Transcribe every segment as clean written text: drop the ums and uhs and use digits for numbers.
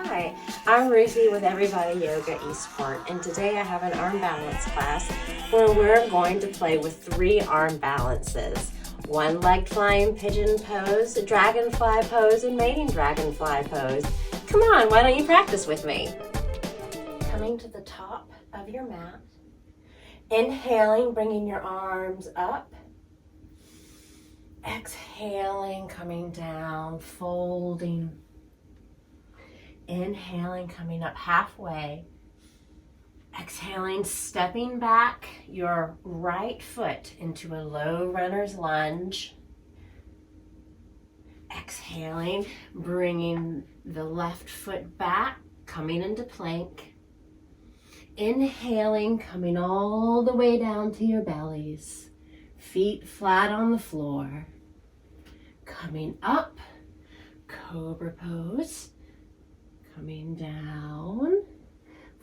Hi, I'm Ruthie with Everybody Yoga Eastport, and today I have an arm balance class where we're going to play with 3 arm balances. One leg flying pigeon pose, dragonfly pose, and mating dragonfly pose. Come on, why don't you practice with me? Coming to the top of your mat, inhaling, bringing your arms up. Exhaling, coming down, folding. Inhaling, coming up halfway. Exhaling, stepping back your right foot into a low runner's lunge. Exhaling, bringing the left foot back, coming into plank. Inhaling, coming all the way down to your bellies. Feet flat on the floor. Coming up, cobra pose. Coming down,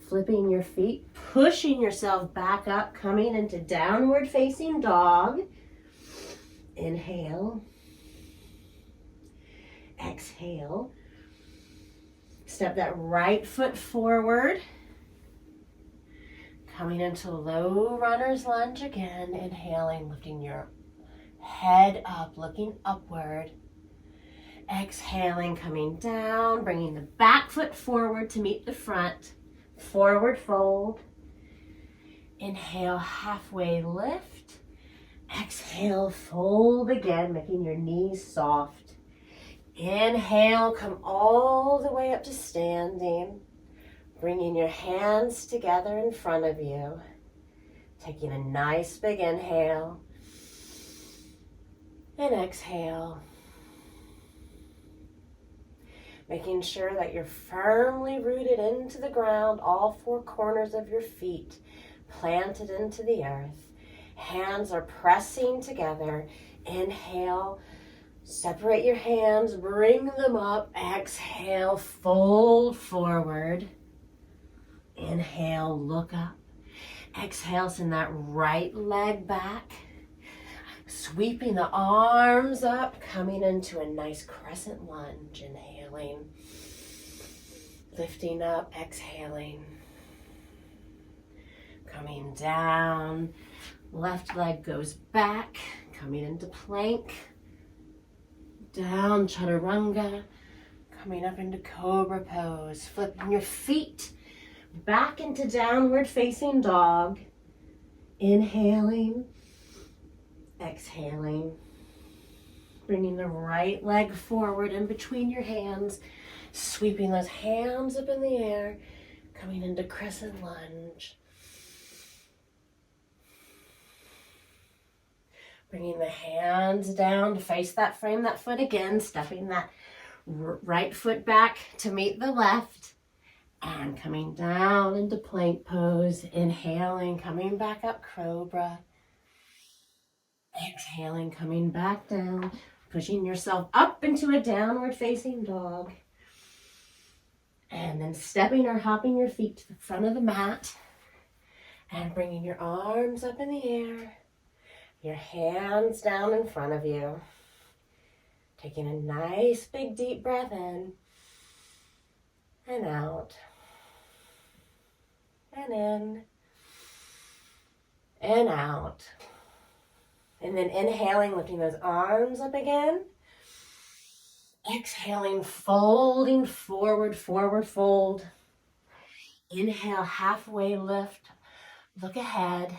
flipping your feet, pushing yourself back up, coming into downward facing dog. Inhale. Exhale. Step that right foot forward. Coming into low runner's lunge again. Inhaling, lifting your head up, looking upward. Exhaling, coming down, bringing the back foot forward to meet the front. Forward fold. Inhale, halfway lift. Exhale, fold again, making your knees soft. Inhale, come all the way up to standing. Bringing your hands together in front of you. Taking a nice big inhale. And exhale. Making sure that you're firmly rooted into the ground, all 4 corners of your feet planted into the earth. Hands are pressing together. Inhale, separate your hands, bring them up. Exhale, fold forward. Inhale, look up. Exhale, send that right leg back. Sweeping the arms up, coming into a nice crescent lunge. Inhaling, lifting up, exhaling. Coming down, left leg goes back, coming into plank. Down, chaturanga, coming up into cobra pose. Flipping your feet back into downward facing dog. Inhaling. Exhaling, bringing the right leg forward in between your hands, sweeping those hands up in the air, coming into crescent lunge. Bringing the hands down to face that frame, that foot again, stepping that right foot back to meet the left, and coming down into plank pose, inhaling, coming back up, cobra. Exhaling, coming back down, pushing yourself up into a downward facing dog. And then stepping or hopping your feet to the front of the mat and bringing your arms up in the air, your hands down in front of you. Taking a nice big deep breath in and out and in and out. And then inhaling, lifting those arms up again. Exhaling, folding forward, forward fold. Inhale, halfway lift, look ahead.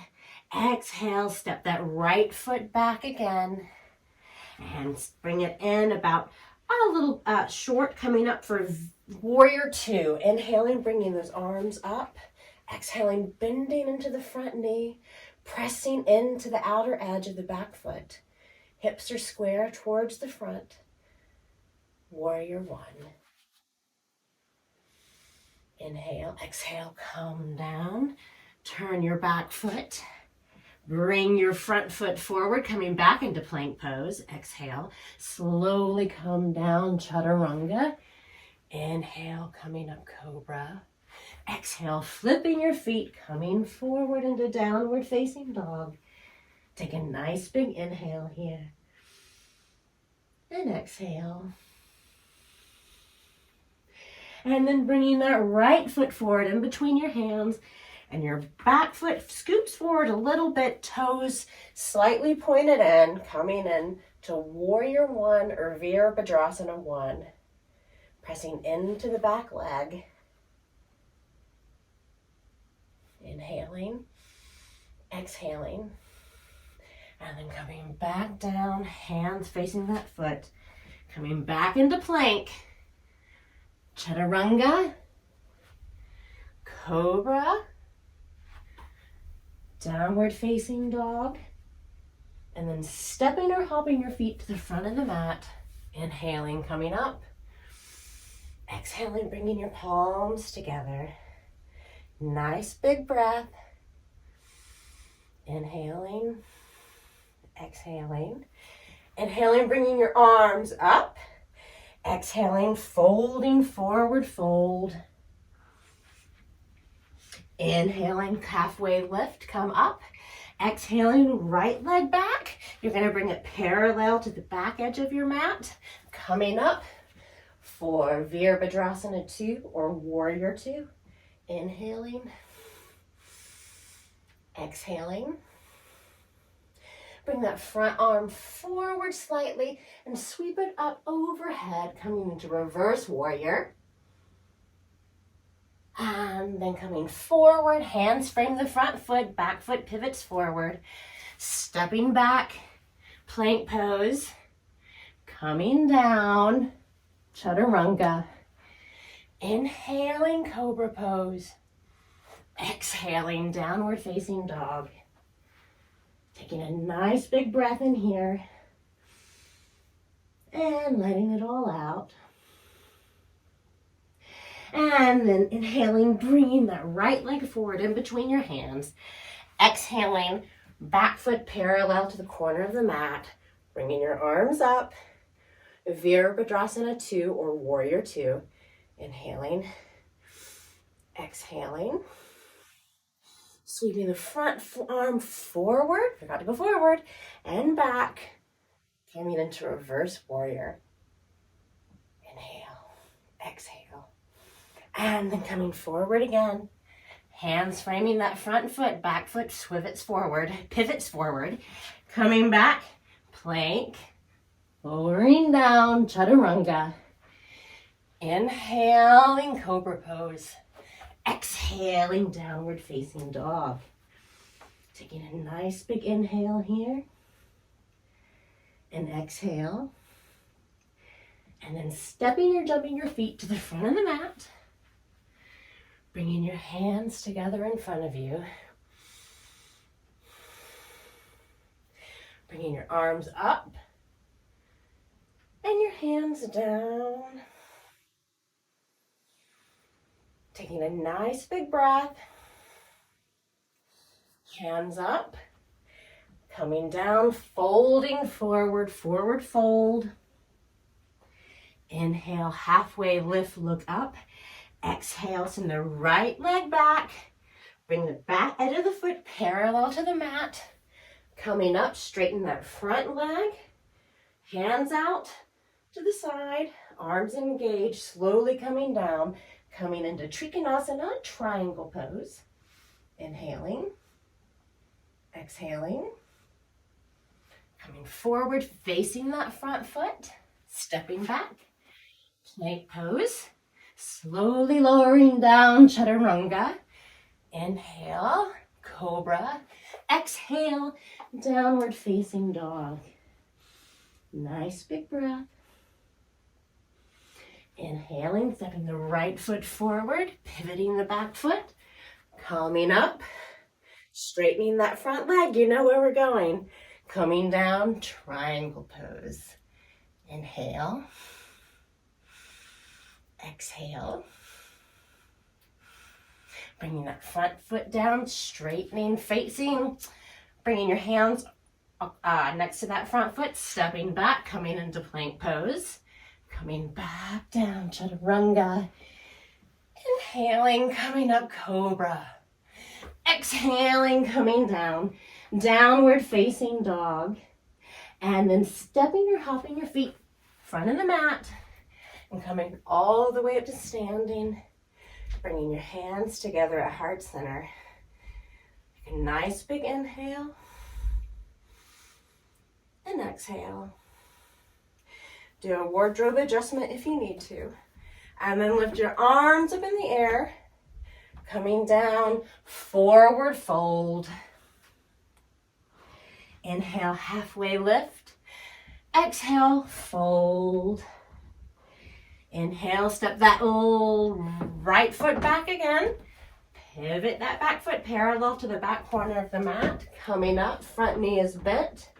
Exhale, step that right foot back again. And bring it in about a little short, coming up for warrior 2. Inhaling, bringing those arms up. Exhaling, bending into the front knee. Pressing into the outer edge of the back foot. Hips are square towards the front. Warrior 1. Inhale, exhale, come down. Turn your back foot. Bring your front foot forward, coming back into plank pose. Exhale, slowly come down, chaturanga. Inhale, coming up, cobra. Exhale, flipping your feet, coming forward into downward facing dog. Take a nice big inhale here. And exhale. And then bringing that right foot forward in between your hands, and your back foot scoops forward a little bit, toes slightly pointed in, coming in to Warrior One or Virabhadrasana One. Pressing into the back leg. Inhaling, exhaling, and then coming back down, hands facing that foot. Coming back into plank. Chaturanga, cobra, downward facing dog, and then stepping or hopping your feet to the front of the mat. Inhaling, coming up. Exhaling, bringing your palms together. Nice big breath. Inhaling, exhaling. Inhaling, bringing your arms up. Exhaling, folding forward fold. Inhaling, halfway lift, come up. Exhaling, right leg back. You're going to bring it parallel to the back edge of your mat. Coming up for Virabhadrasana 2 or Warrior 2. Inhaling, exhaling. Bring that front arm forward slightly and sweep it up overhead, coming into reverse warrior. And then coming forward, hands frame the front foot, back foot pivots forward. Stepping back, plank pose. Coming down, chaturanga. Inhaling, cobra pose. Exhaling, downward facing dog. Taking a nice big breath in here and letting it all out. And then inhaling, bringing that right leg forward in between your hands. Exhaling, back foot parallel to the corner of the mat. Bringing your arms up. Virabhadrasana 2 or Warrior 2. Inhaling, exhaling. Sweeping the front arm forward, forgot to go forward, and back. Coming into reverse warrior. Inhale, exhale. And then coming forward again. Hands framing that front foot, back foot pivots forward. Coming back, plank, lowering down, chaturanga. Inhaling, cobra pose. Exhaling, downward facing dog. Taking a nice big inhale here. And exhale. And then stepping or jumping your feet to the front of the mat. Bringing your hands together in front of you. Bringing your arms up. And your hands down. Taking a nice big breath. Hands up. Coming down, folding forward, forward fold. Inhale, halfway lift, look up. Exhale, send the right leg back. Bring the back edge of the foot parallel to the mat. Coming up, straighten that front leg. Hands out to the side. Arms engaged, slowly coming down. Coming into Trikonasana, triangle pose. Inhaling. Exhaling. Coming forward, facing that front foot. Stepping back. Plank pose. Slowly lowering down, chaturanga. Inhale, cobra. Exhale, downward facing dog. Nice big breath. Inhaling, stepping the right foot forward, pivoting the back foot. Coming up, straightening that front leg. You know where we're going. Coming down, triangle pose. Inhale. Exhale. Bringing that front foot down, straightening, facing. Bringing your hands next to that front foot, stepping back, coming into plank pose. Coming back down, chaturanga. Inhaling, coming up, cobra. Exhaling, coming down, downward facing dog. And then stepping or hopping your feet front of the mat. And coming all the way up to standing, bringing your hands together at heart center. Take a nice big inhale and exhale. Do a wardrobe adjustment if you need to. And then lift your arms up in the air, coming down, forward fold. Inhale, halfway lift. Exhale, fold. Inhale, step that right foot back again. Pivot that back foot parallel to the back corner of the mat. Coming up, front knee is bent.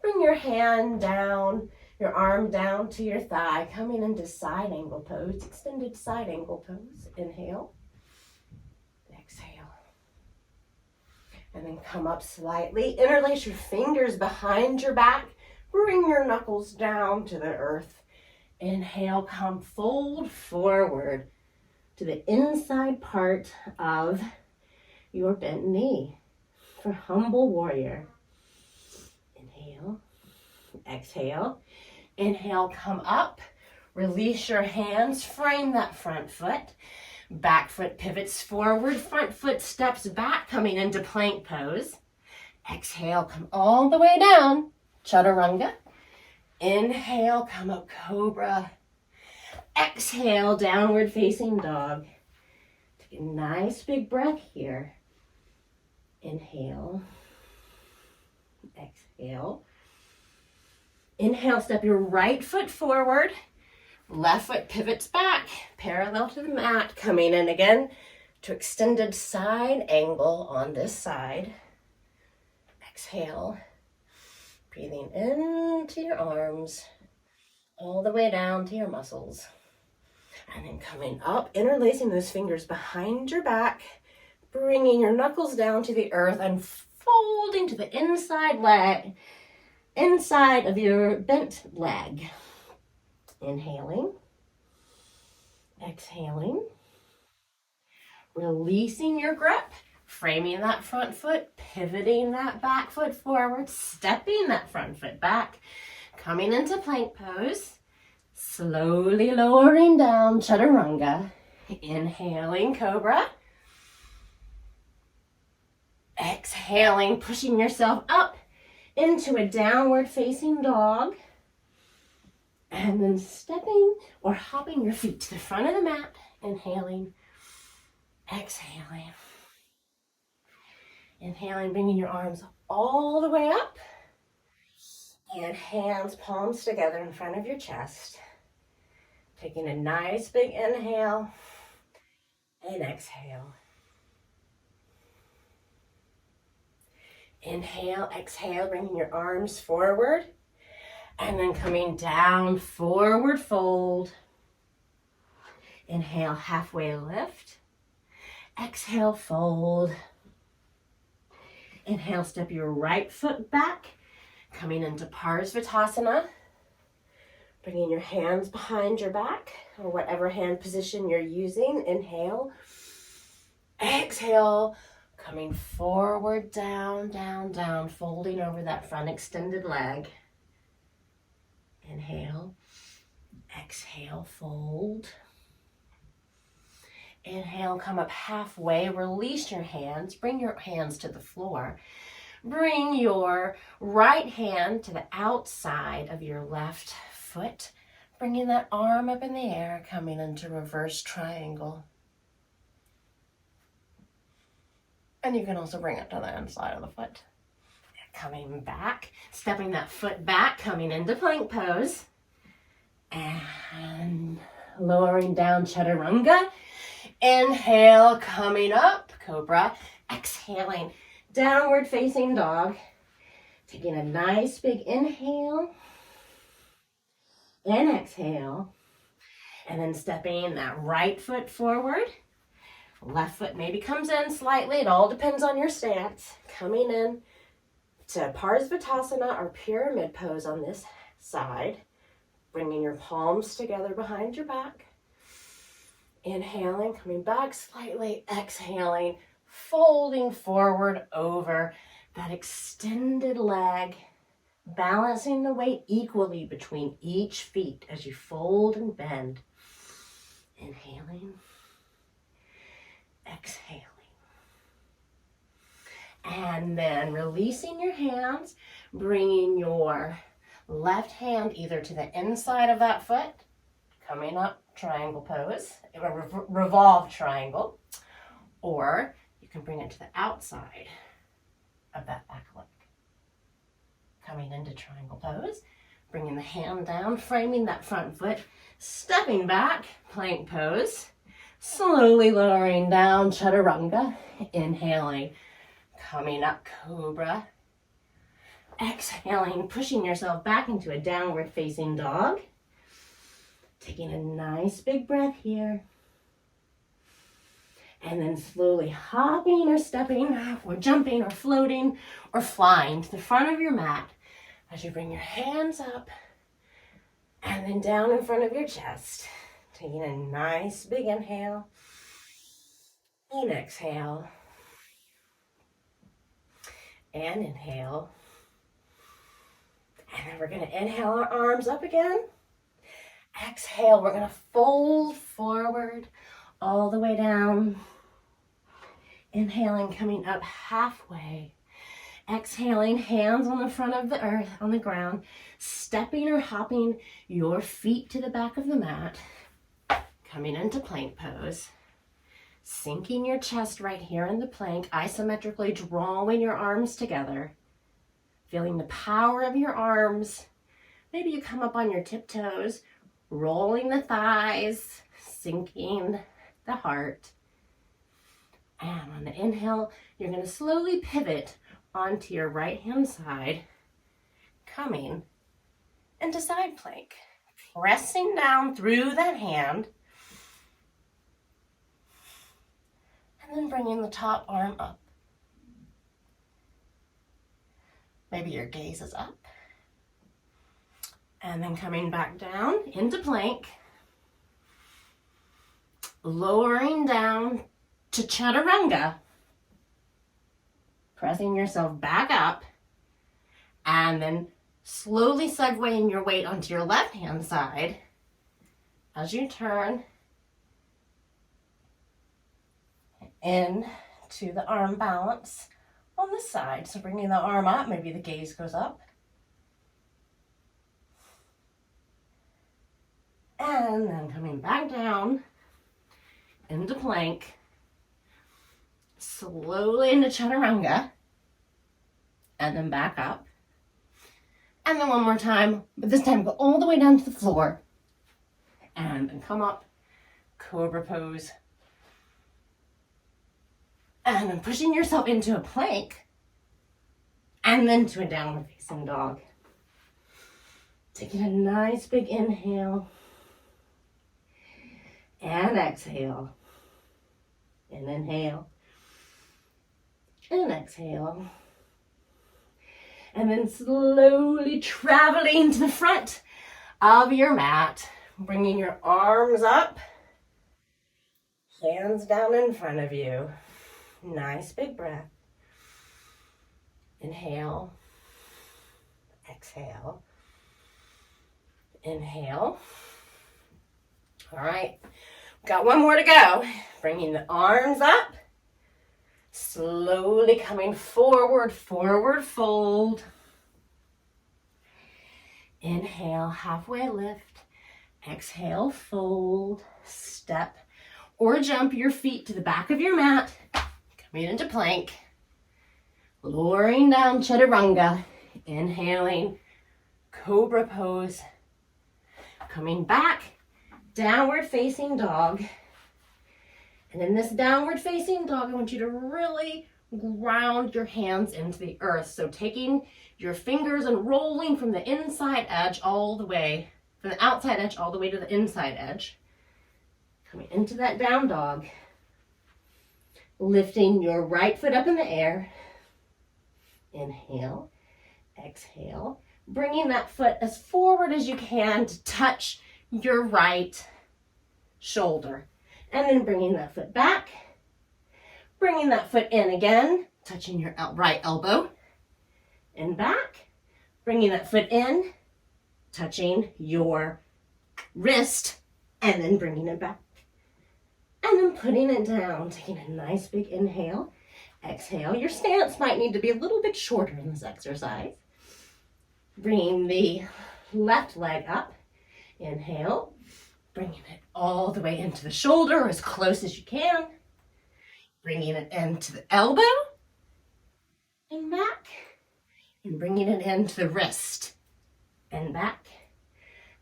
Bring your hand down, your arm down to your thigh. Coming into side angle pose, extended side angle pose. Inhale. Exhale. And then come up slightly. Interlace your fingers behind your back. Bring your knuckles down to the earth. Inhale, come fold forward to the inside part of your bent knee for humble warrior. Inhale, exhale. Inhale, come up. Release your hands, frame that front foot. Back foot pivots forward, front foot steps back, coming into plank pose. Exhale, come all the way down, chaturanga. Inhale, come up, cobra. Exhale, downward facing dog. Take a nice big breath here. Inhale. Exhale. Inhale, step your right foot forward. Left foot pivots back, parallel to the mat. Coming in again to extended side angle on this side. Exhale. Breathing into your arms, all the way down to your muscles. And then coming up, interlacing those fingers behind your back, bringing your knuckles down to the earth and folding to the inside leg, inside of your bent leg. Inhaling, exhaling, releasing your grip. Framing that front foot, pivoting that back foot forward, stepping that front foot back, coming into plank pose, slowly lowering down, chaturanga, inhaling cobra, exhaling, pushing yourself up into a downward facing dog, and then stepping or hopping your feet to the front of the mat, inhaling, exhaling. Inhaling, bringing your arms all the way up. And hands, palms together in front of your chest. Taking a nice big inhale and exhale. Inhale, exhale, bringing your arms forward. And then coming down, forward fold. Inhale, halfway lift. Exhale, fold. Inhale, step your right foot back, coming into Parsvatasana. Bringing your hands behind your back, or whatever hand position you're using. Inhale. Exhale, coming forward, down, down, down, folding over that front extended leg. Inhale. Exhale, fold. Inhale, come up halfway, release your hands, bring your hands to the floor. Bring your right hand to the outside of your left foot, bringing that arm up in the air, coming into reverse triangle. And you can also bring it to the inside of the foot. Coming back, stepping that foot back, coming into plank pose. And lowering down, chaturanga. Inhale, coming up, cobra. Exhaling, downward facing dog. Taking a nice big inhale and exhale. And then stepping that right foot forward. Left foot maybe comes in slightly. It all depends on your stance. Coming in to Parsvatasana or pyramid pose on this side. Bringing your palms together behind your back. Inhaling, coming back slightly, exhaling, folding forward over that extended leg, Balancing the weight equally between each feet as you fold and bend. Inhaling, exhaling. And then releasing your hands, bringing your left hand either to the inside of that foot, coming up, triangle pose, revolve triangle, or you can bring it to the outside of that back leg. Coming into triangle pose, bringing the hand down, framing that front foot, stepping back, plank pose, slowly lowering down, chaturanga, inhaling, coming up, cobra, exhaling, pushing yourself back into a downward facing dog, taking a nice big breath here, and then slowly hopping or stepping or jumping or floating or flying to the front of your mat as you bring your hands up and then down in front of your chest. Taking a nice big inhale and exhale and inhale. And then we're going to inhale our arms up again. Exhale, we're going to fold forward all the way down. Inhaling, coming up halfway. Exhaling, hands on the front of the earth, on the ground, stepping or hopping your feet to the back of the mat. Coming into plank pose. Sinking your chest right here in the plank, isometrically drawing your arms together. Feeling the power of your arms. Maybe you come up on your tiptoes, rolling the thighs, sinking the heart. And on the inhale, you're going to slowly pivot onto your right hand side, coming into side plank. Pressing down through that hand, and then bringing the top arm up. Maybe your gaze is up. And then coming back down into plank. Lowering down to chaturanga. Pressing yourself back up. And then slowly segueing your weight onto your left hand side as you turn in to the arm balance on this side. So bringing the arm up, maybe the gaze goes up. And then coming back down into plank, slowly into chaturanga, and then back up. And then one more time, but this time go all the way down to the floor. And then come up, cobra pose. And then pushing yourself into a plank. And then to a downward facing dog. Taking a nice big inhale. And exhale. And inhale. And exhale. And then slowly traveling to the front of your mat. Bringing your arms up. Hands down in front of you. Nice big breath. Inhale. Exhale. Inhale. All right. Got one more to go. Bringing the arms up. Slowly coming forward, forward fold. Inhale, halfway lift. Exhale, fold, step, or jump your feet to the back of your mat. Coming into plank. Lowering down, chaturanga. Inhaling, cobra pose. Coming back, downward facing dog. And in this downward facing dog, I want you to really ground your hands into the earth. So taking your fingers and rolling from the inside edge all the way, from the outside edge all the way to the inside edge. Coming into that down dog. Lifting your right foot up in the air. Inhale, exhale. Bringing that foot as forward as you can to touch your right shoulder. And then bringing that foot back. Bringing that foot in again, touching your right elbow. And back. Bringing that foot in, touching your wrist, and then bringing it back. And then putting it down, taking a nice big inhale. Exhale. Your stance might need to be a little bit shorter in this exercise. Bringing the left leg up. Inhale. Bringing it all the way into the shoulder, or as close as you can. Bringing it into the elbow. And back. And bringing it into the wrist. And back.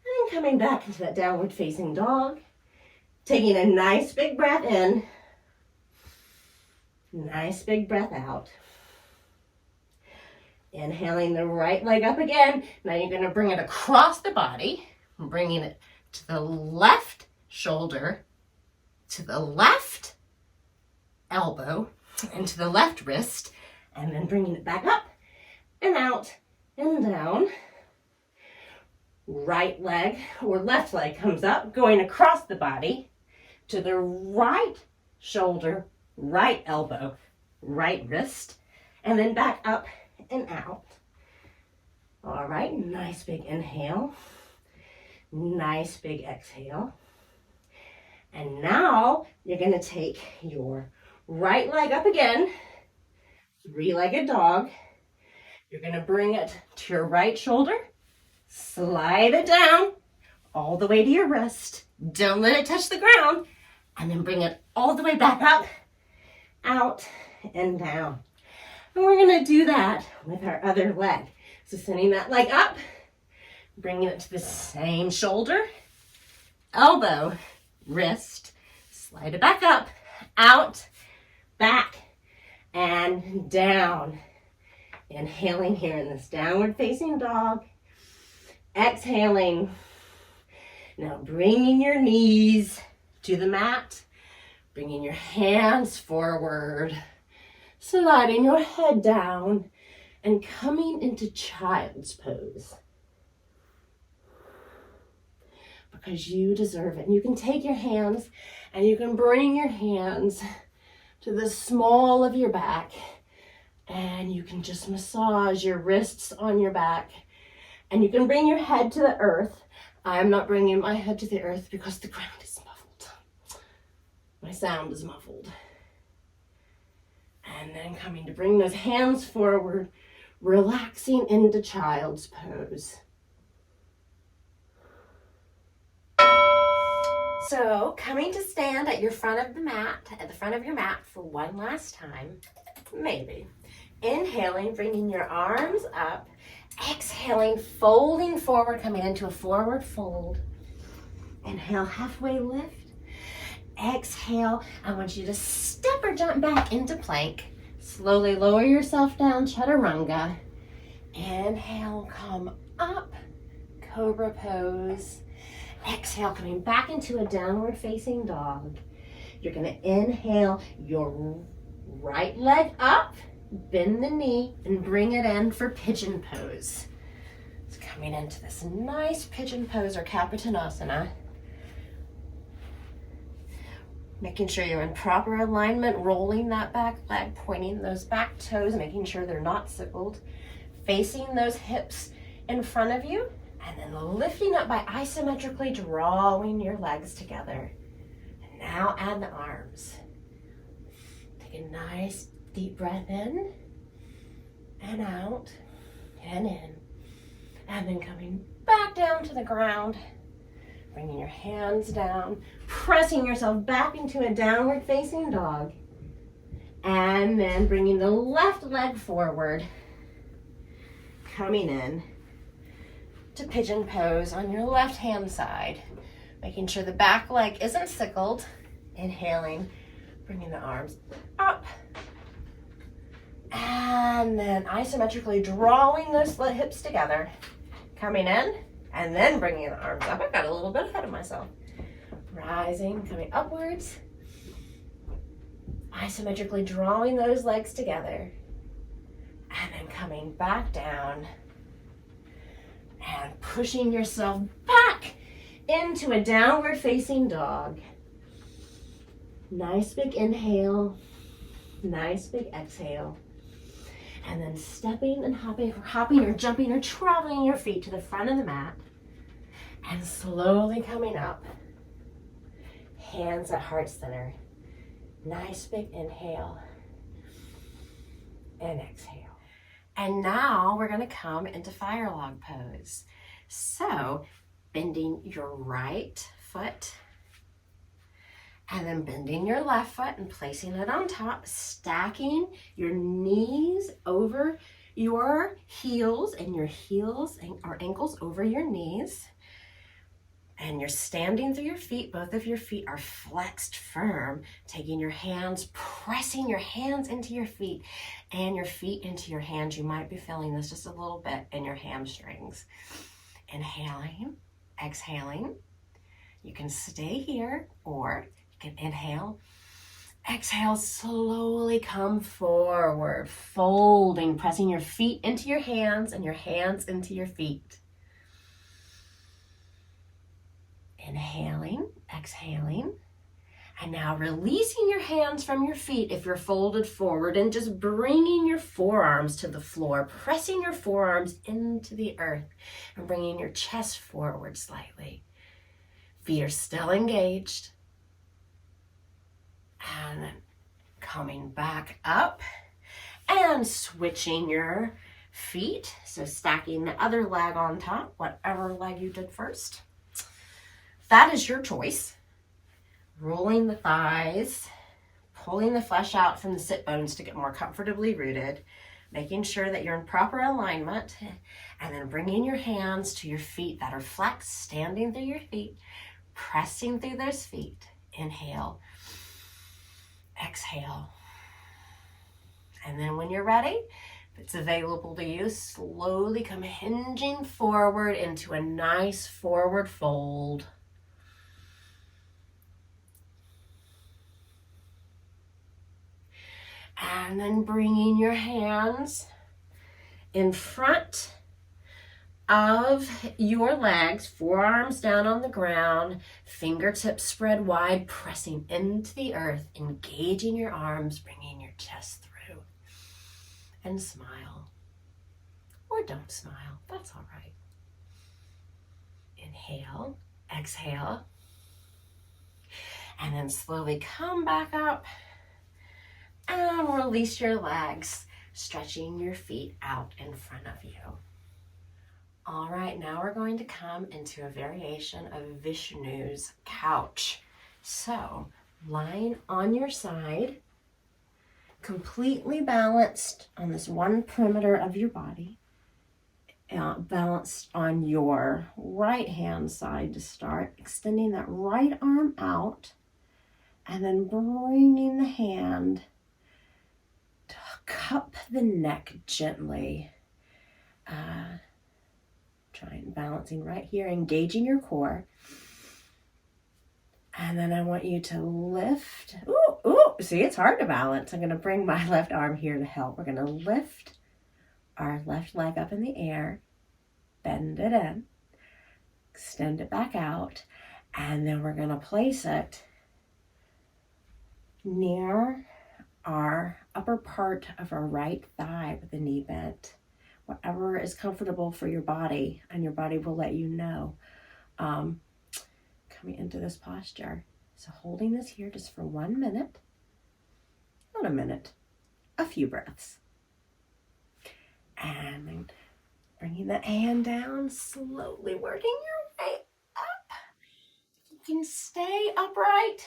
And then coming back into that downward facing dog. Taking a nice big breath in. Nice big breath out. Inhaling the right leg up again. Now you're going to bring it across the body. Bringing it to the left shoulder, to the left elbow, and to the left wrist. And then bringing it back up and out and down. Right leg or left leg comes up, going across the body to the right shoulder, right elbow, right wrist, and then back up and out. All right, nice big inhale, nice big exhale. And now you're gonna take your right leg up again, three-legged dog. You're gonna bring it to your right shoulder, slide it down all the way to your wrist. Don't let it touch the ground. And then bring it all the way back up, out, and down. And we're going to do that with our other leg. So sending that leg up, bringing it to the same shoulder, elbow, wrist, slide it back up, out, back, and down. Inhaling here in this downward facing dog. Exhaling. Now bringing your knees to the mat, bringing your hands forward, sliding your head down, and coming into child's pose. Because you deserve it. And you can take your hands and you can bring your hands to the small of your back, and you can just massage your wrists on your back, and you can bring your head to the earth. I'm not bringing my head to the earth because the ground is muffled. My sound is muffled. And then coming to bring those hands forward, relaxing into child's pose. So coming to stand at your front of the mat, at the front of your mat for one last time, maybe. Inhaling, bringing your arms up. Exhaling, folding forward, coming into a forward fold. Inhale, halfway lift. Exhale, I want you to step or jump back into plank. Slowly lower yourself down, chaturanga. Inhale, come up, cobra pose. Exhale, coming back into a downward facing dog. You're gonna inhale your right leg up, bend the knee, and bring it in for pigeon pose. So coming into this nice pigeon pose or Kapitanasana. Making sure you're in proper alignment, rolling that back leg, pointing those back toes, making sure they're not sickled, facing those hips in front of you, and then lifting up by isometrically drawing your legs together. And now add the arms. Take a nice deep breath in and out and in. And then coming back down to the ground, bringing your hands down, pressing yourself back into a downward facing dog. And then bringing the left leg forward, coming in to pigeon pose on your left hand side. Making sure the back leg isn't sickled. Inhaling, bringing the arms up. And then isometrically drawing those hips together. Coming in, and then bringing the arms up. I got a little bit ahead of myself. Rising, coming upwards. Isometrically drawing those legs together. And then coming back down. And pushing yourself back into a downward facing dog. Nice big inhale. Nice big exhale. And then stepping and hopping or jumping or traveling your feet to the front of the mat. And slowly coming up. Hands at heart center. Nice big inhale. And exhale. And now we're going to come into fire log pose. So bending your right foot and then bending your left foot and placing it on top, stacking your knees over your heels and your heels or ankles over your knees. And you're standing through your feet. Both of your feet are flexed firm, taking your hands, pressing your hands into your feet and your feet into your hands. You might be feeling this just a little bit in your hamstrings. Inhaling, exhaling. You can stay here or you can inhale. Exhale, slowly come forward, folding, pressing your feet into your hands and your hands into your feet. Inhaling, exhaling, and now releasing your hands from your feet if you're folded forward and just bringing your forearms to the floor, pressing your forearms into the earth and bringing your chest forward slightly. Feet are still engaged. And then coming back up and switching your feet. So stacking the other leg on top, whatever leg you did first. That is your choice. Rolling the thighs, pulling the flesh out from the sit bones to get more comfortably rooted, making sure that you're in proper alignment, and then bringing your hands to your feet that are flexed, standing through your feet, pressing through those feet. Inhale, exhale. And then when you're ready, if it's available to you, slowly come hinging forward into a nice forward fold. And then bringing your hands in front of your legs, forearms down on the ground, fingertips spread wide, pressing into the earth, engaging your arms, bringing your chest through. And smile. Or don't smile, that's all right. Inhale, exhale, and then slowly come back up. And release your legs, stretching your feet out in front of you. All right, now we're going to come into a variation of Vishnu's couch. So, lying on your side, completely balanced on this one perimeter of your body, balanced on your right hand side to start, extending that right arm out, and then bringing the hand cup the neck gently. Trying balancing right here, engaging your core. And then I want you to lift. Ooh, see, it's hard to balance. I'm going to bring my left arm here to help. We're going to lift our left leg up in the air, bend it in, extend it back out, and then we're going to place it near our upper part of our right thigh with the knee bent. Whatever is comfortable for your body, and your body will let you know. Coming into this posture. So holding this here just for 1 minute. Not a minute, a few breaths. And then bringing that hand down, slowly working your way up. You can stay upright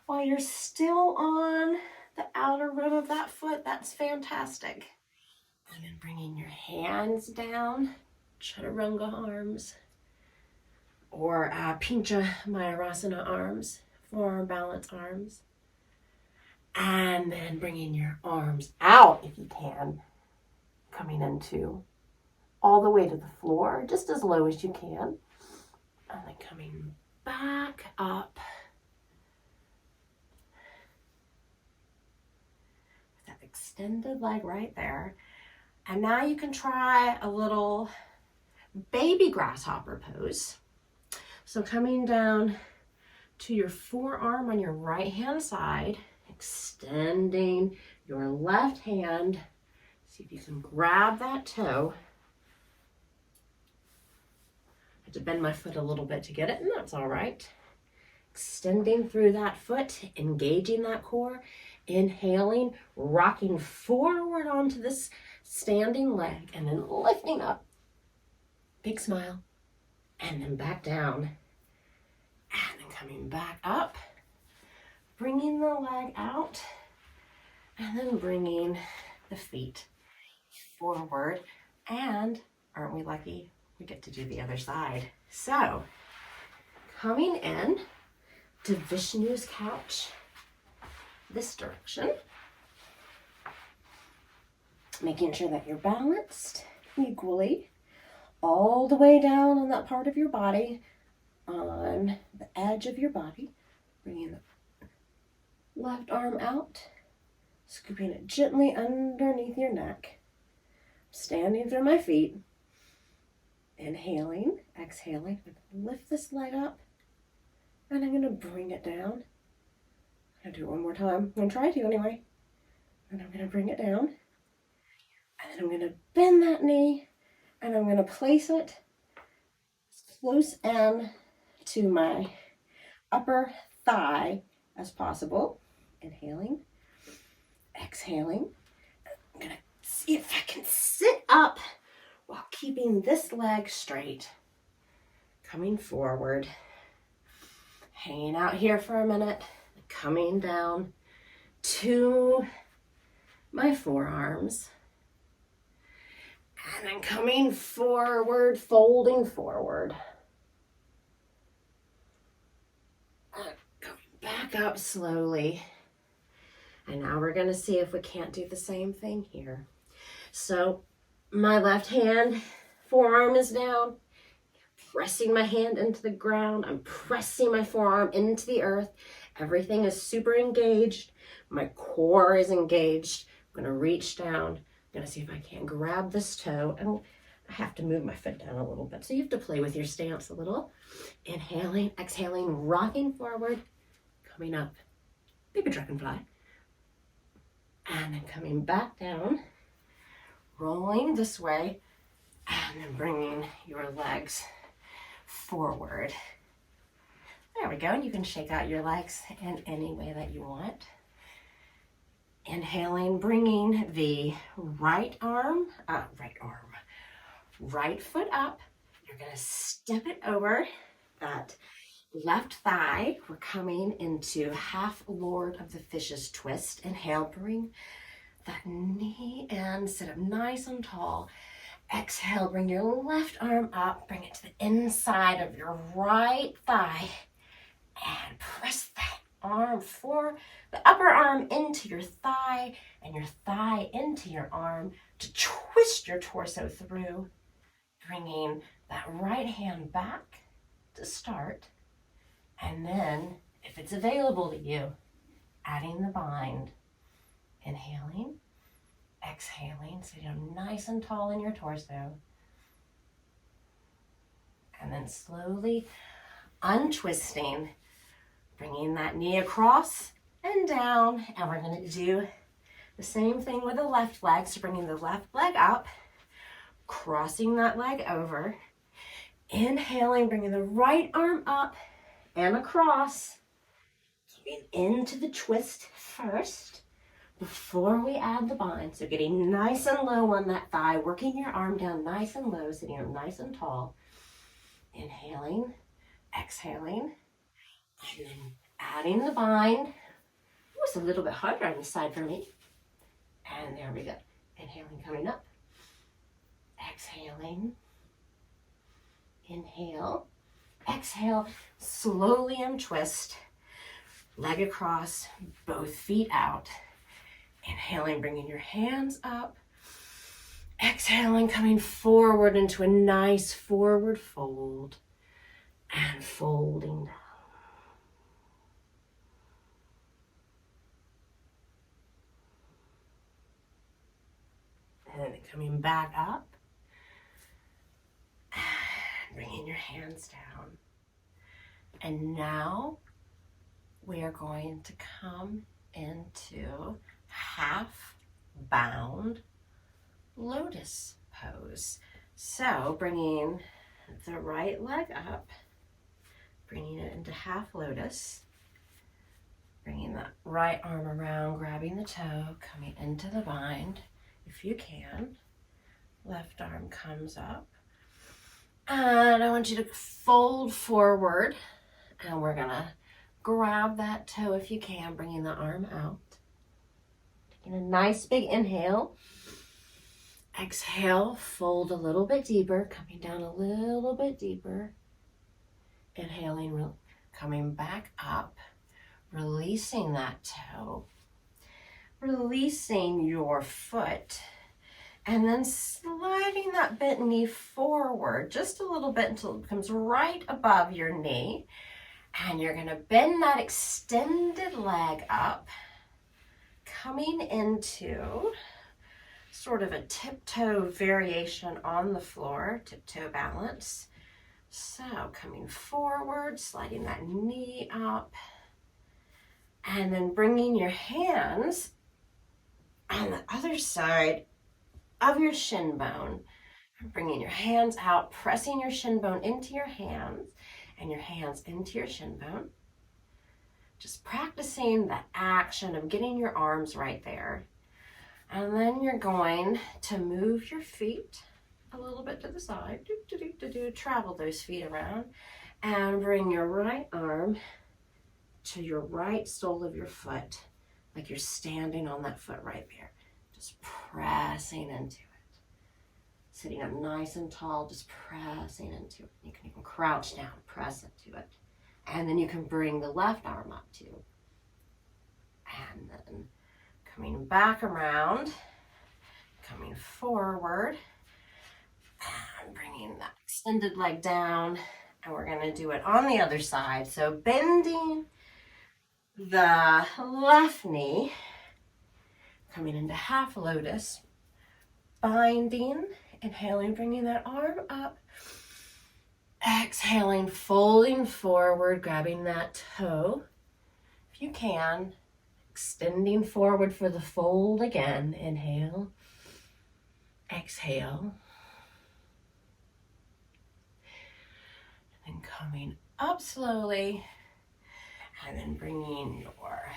while you're still on the outer rim of that foot. That's fantastic. And then bringing your hands down, chaturanga arms, or pincha mayurasana arms, forearm balance arms. And then bringing your arms out if you can, coming into all the way to the floor, just as low as you can. And then coming back up. That extended leg right there. And now you can try a little baby grasshopper pose. So coming down to your forearm on your right hand side, extending your left hand, See if you can grab that toe. I had to bend my foot a little bit to get it, and that's all right. Extending through that foot, engaging that core, inhaling, rocking forward onto this standing leg, and then lifting up. Big smile, and then back down, and then coming back up, bringing the leg out, and then bringing the feet forward. And aren't we lucky? We get to do the other side. So, coming in to Vishnu's couch, this direction. Making sure that you're balanced equally all the way down on that part of your body, on the edge of your body. Bringing the left arm out, scooping it gently underneath your neck. Standing through my feet. Inhaling, exhaling. I'm going to lift this leg up, and I'm going to bring it down. I'm going to do it one more time. I'm going to try to anyway. And I'm going to bring it down. And then I'm going to bend that knee, and I'm going to place it as close in to my upper thigh as possible. Inhaling, exhaling. I'm going to see if I can sit up while keeping this leg straight. Coming forward. Hanging out here for a minute. Coming down to my forearms. And then coming forward, folding forward. Going back up slowly. And now we're going to see if we can't do the same thing here. So my left hand, forearm is down. Pressing my hand into the ground. I'm pressing my forearm into the earth. Everything is super engaged. My core is engaged. I'm going to reach down. I'm going to see if I can't grab this toe. And I have to move my foot down a little bit. So you have to play with your stance a little. Inhaling, exhaling, rocking forward. Coming up. Baby dragonfly. And then coming back down. Rolling this way. And then bringing your legs forward. There we go. And you can shake out your legs in any way that you want. Inhaling, bringing the right foot up. You're going to step it over that left thigh. We're coming into half Lord of the Fishes twist. Inhale, bring that knee in, sit up nice and tall. Exhale, bring your left arm up, bring it to the inside of your right thigh, and press that arm the upper arm into your thigh, and your thigh into your arm to twist your torso through, bringing that right hand back to start, and then, if it's available to you, adding the bind, inhaling, exhaling, sitting nice and tall in your torso. And then slowly untwisting, bringing that knee across and down. And we're going to do the same thing with the left leg. So bringing the left leg up, crossing that leg over. Inhaling, bringing the right arm up and across. Coming into the twist first. Before we add the bind, so getting nice and low on that thigh, working your arm down nice and low, sitting up nice and tall. Inhaling, exhaling, and then adding the bind. It's a little bit harder on the side for me. And there we go. Inhaling, coming up. Exhaling. Inhale. Exhale. Slowly untwist. Leg across, both feet out. Inhaling, bringing your hands up. Exhaling, coming forward into a nice forward fold. And folding down. And then coming back up. And bringing your hands down. And now we are going to come into half bound lotus pose. So bringing the right leg up, bringing it into half lotus, bringing that right arm around, grabbing the toe, coming into the bind if you can. Left arm comes up. And I want you to fold forward, and we're gonna grab that toe if you can, bringing the arm out. Taking a nice big inhale. Exhale, fold a little bit deeper, coming down a little bit deeper. Inhaling, coming back up, releasing that toe, releasing your foot, and then sliding that bent knee forward just a little bit until it becomes right above your knee. And you're gonna bend that extended leg up, coming into sort of a tiptoe variation on the floor, tiptoe balance. So coming forward, sliding that knee up, and then bringing your hands on the other side of your shin bone. Bringing your hands out, pressing your shin bone into your hands and your hands into your shin bone. Just practicing the action of getting your arms right there. And then you're going to move your feet a little bit to the side. Travel those feet around and bring your right arm to your right sole of your foot, like you're standing on that foot right there. Just pressing into it. Sitting up nice and tall, just pressing into it. You can even crouch down, press into it. And then you can bring the left arm up too. And then coming back around, coming forward, and bringing that extended leg down. And we're gonna do it on the other side. So bending the left knee, coming into half lotus, binding, inhaling, bringing that arm up, exhaling, folding forward, grabbing that toe. If you can, extending forward for the fold again. Inhale, exhale, and then coming up slowly, and then bringing your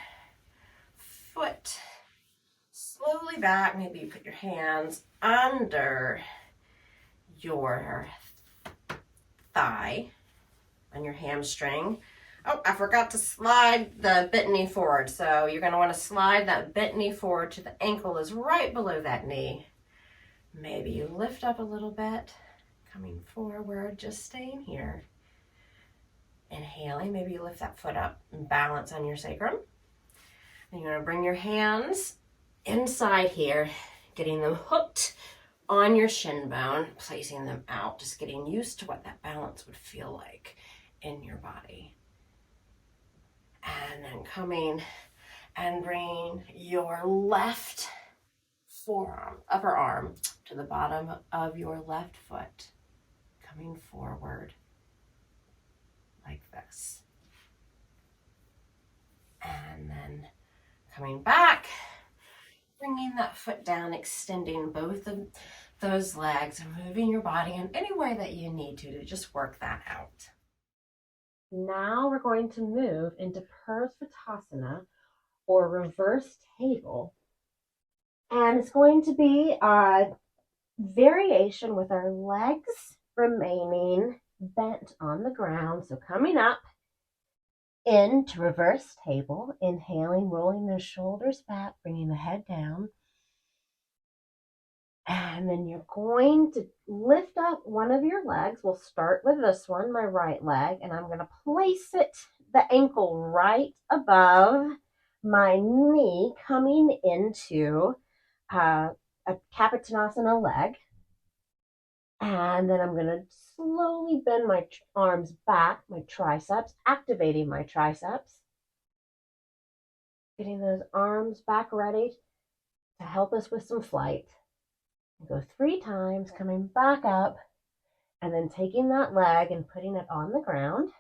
foot slowly back. Maybe you put your hands under your thigh on your hamstring. Oh, I forgot to slide the bent knee forward. So you're going to want to slide that bent knee forward to the ankle is right below that knee. Maybe you lift up a little bit, coming forward, just staying here. Inhaling, maybe you lift that foot up and balance on your sacrum. And you're going to bring your hands inside here, getting them hooked on your shin bone, placing them out, just getting used to what that balance would feel like in your body. And then coming and bringing your left forearm, upper arm, to the bottom of your left foot, coming forward like this. And then coming back, bringing that foot down, extending both of those legs and moving your body in any way that you need to just work that out. Now we're going to move into preparatory or reverse table. And it's going to be a variation with our legs remaining bent on the ground. So coming up into reverse table, inhaling, rolling those shoulders back, bringing the head down. And then you're going to lift up one of your legs. We'll start with this one, my right leg, and I'm going to place it, the ankle right above my knee, coming into a Kapatanasana leg. And then I'm going to slowly bend my arms back, my triceps, activating my triceps. Getting those arms back ready to help us with some flight. Go 3 times, coming back up, and then taking that leg and putting it on the ground,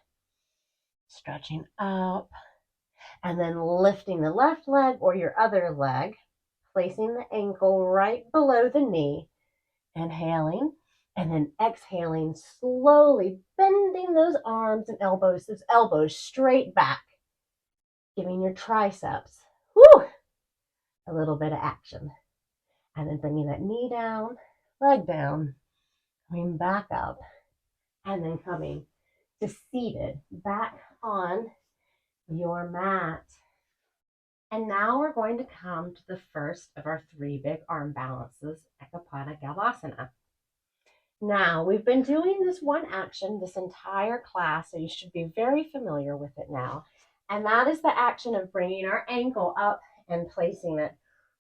stretching up, and then lifting the left leg or your other leg, placing the ankle right below the knee, Inhaling and then exhaling, slowly bending those arms and elbows, those elbows straight back, giving your triceps a little bit of action. And then bringing that knee down, leg down, coming back up, and then coming to seated back on your mat. And now we're going to come to the first of our 3 big arm balances, Ekapada Galavasana. Now, we've been doing this one action this entire class, so you should be very familiar with it now. And that is the action of bringing our ankle up and placing it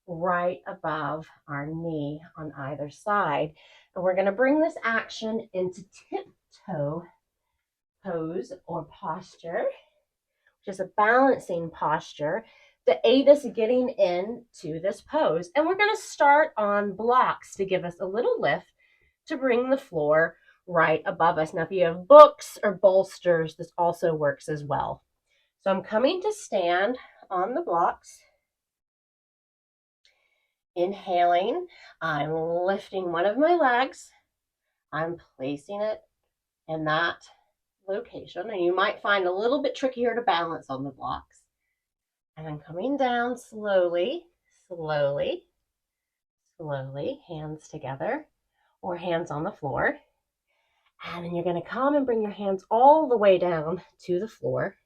right above our knee on either side. And we're going to bring this action into tiptoe pose or posture, which is a balancing posture to aid us getting into this pose. And we're going to start on blocks to give us a little lift to bring the floor right above us. Now, if you have books or bolsters, this also works as well. So I'm coming to stand on the blocks. Inhaling, I'm lifting one of my legs. I'm placing it in that location, and you might find a little bit trickier to balance on the blocks. And I'm coming down slowly, slowly, slowly, hands together or hands on the floor. And then you're going to come and bring your hands all the way down to the floor,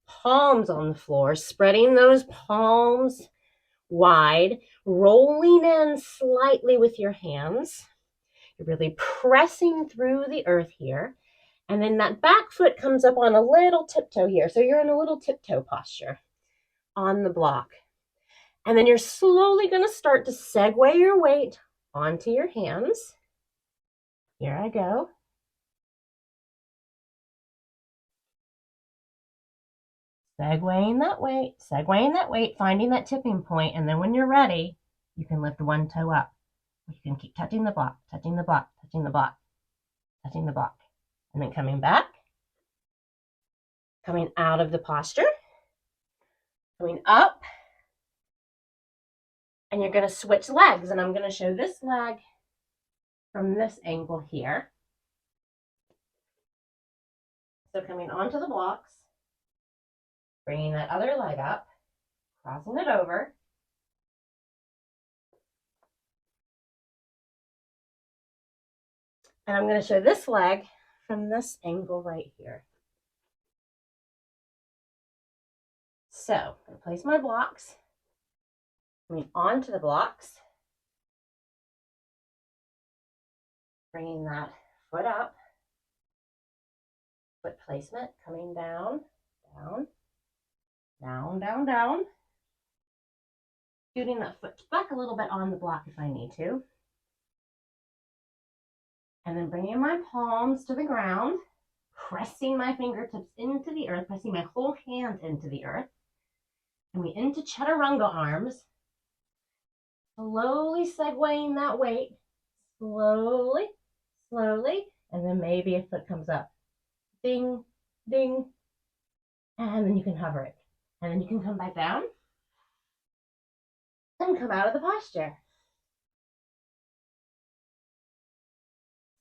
palms on the floor, spreading those palms wide, rolling in slightly with your hands. You're really pressing through the earth here. And then that back foot comes up on a little tiptoe here. So you're in a little tiptoe posture on the block. And then you're slowly going to start to segue your weight onto your hands. Here I go. Segwaying that weight, finding that tipping point, and then when you're ready, you can lift one toe up. You can keep touching the block, touching the block, touching the block, touching the block, and then coming back, coming out of the posture, coming up, and you're going to switch legs, and I'm going to show this leg from this angle here. So coming onto the blocks, bringing that other leg up, crossing it over, and I'm going to show this leg from this angle right here. So I'm going to place my blocks, coming onto the blocks, bringing that foot up, foot placement, coming down, down, down, down, down, scooting that foot back a little bit on the block if I need to. And then bringing my palms to the ground, pressing my fingertips into the earth, pressing my whole hand into the earth. And we into chaturanga arms, slowly segueing that weight, slowly, slowly, and then maybe a foot comes up. Ding, ding, and then you can hover it. And then you can come back down and come out of the posture.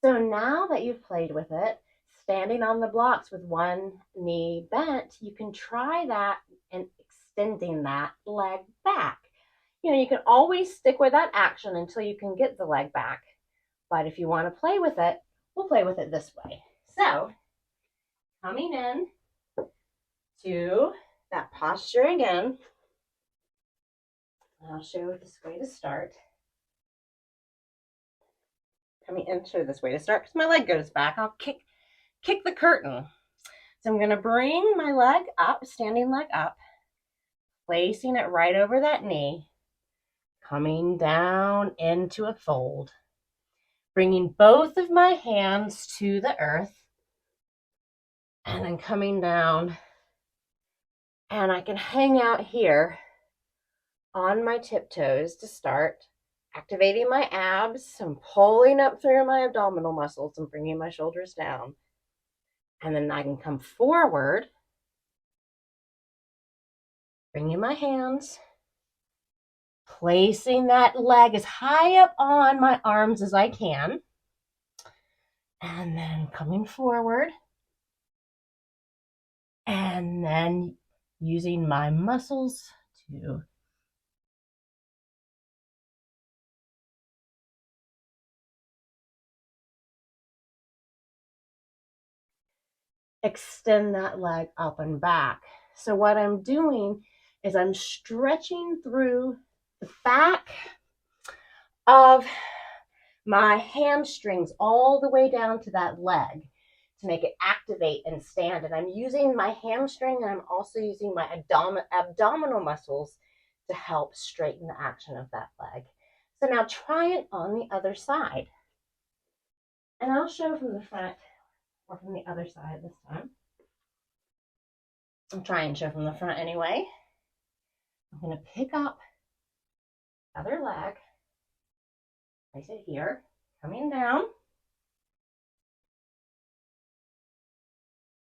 So now that you've played with it, standing on the blocks with one knee bent, you can try that and extending that leg back. You can always stick with that action until you can get the leg back. But if you want to play with it, we'll play with it this way. So coming in to that posture again. I'll show you this way to start. Coming into this way to start because my leg goes back. I'll kick the curtain. So I'm going to bring my leg up, standing leg up, placing it right over that knee, coming down into a fold, bringing both of my hands to the earth, and then coming down. And I can hang out here on my tiptoes to start, activating my abs. I'm pulling up through my abdominal muscles and bringing my shoulders down. And then I can come forward, bringing my hands, placing that leg as high up on my arms as I can. And then coming forward. And then using my muscles to extend that leg up and back. So what I'm doing is I'm stretching through the back of my hamstrings all the way down to that leg to make it activate and stand. And I'm using my hamstring, and I'm also using my abdominal muscles to help straighten the action of that leg. So now try it on the other side. And I'll show from the front or from the other side this time. I'll try and show from the front anyway. I'm going to pick up the other leg, place it here, coming down,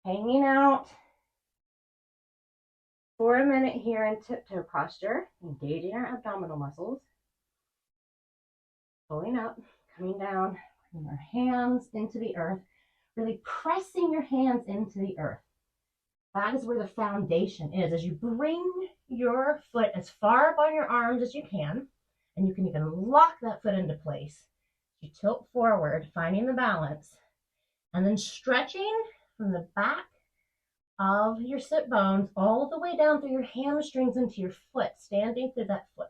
hanging out for a minute here in tiptoe posture, engaging our abdominal muscles, pulling up, coming down, bringing our hands into the earth, really pressing your hands into the earth. That is where the foundation is. As you bring your foot as far up on your arms as you can, and you can even lock that foot into place. You tilt forward, finding the balance, and then stretching from the back of your sit bones all the way down through your hamstrings into your foot, standing through that foot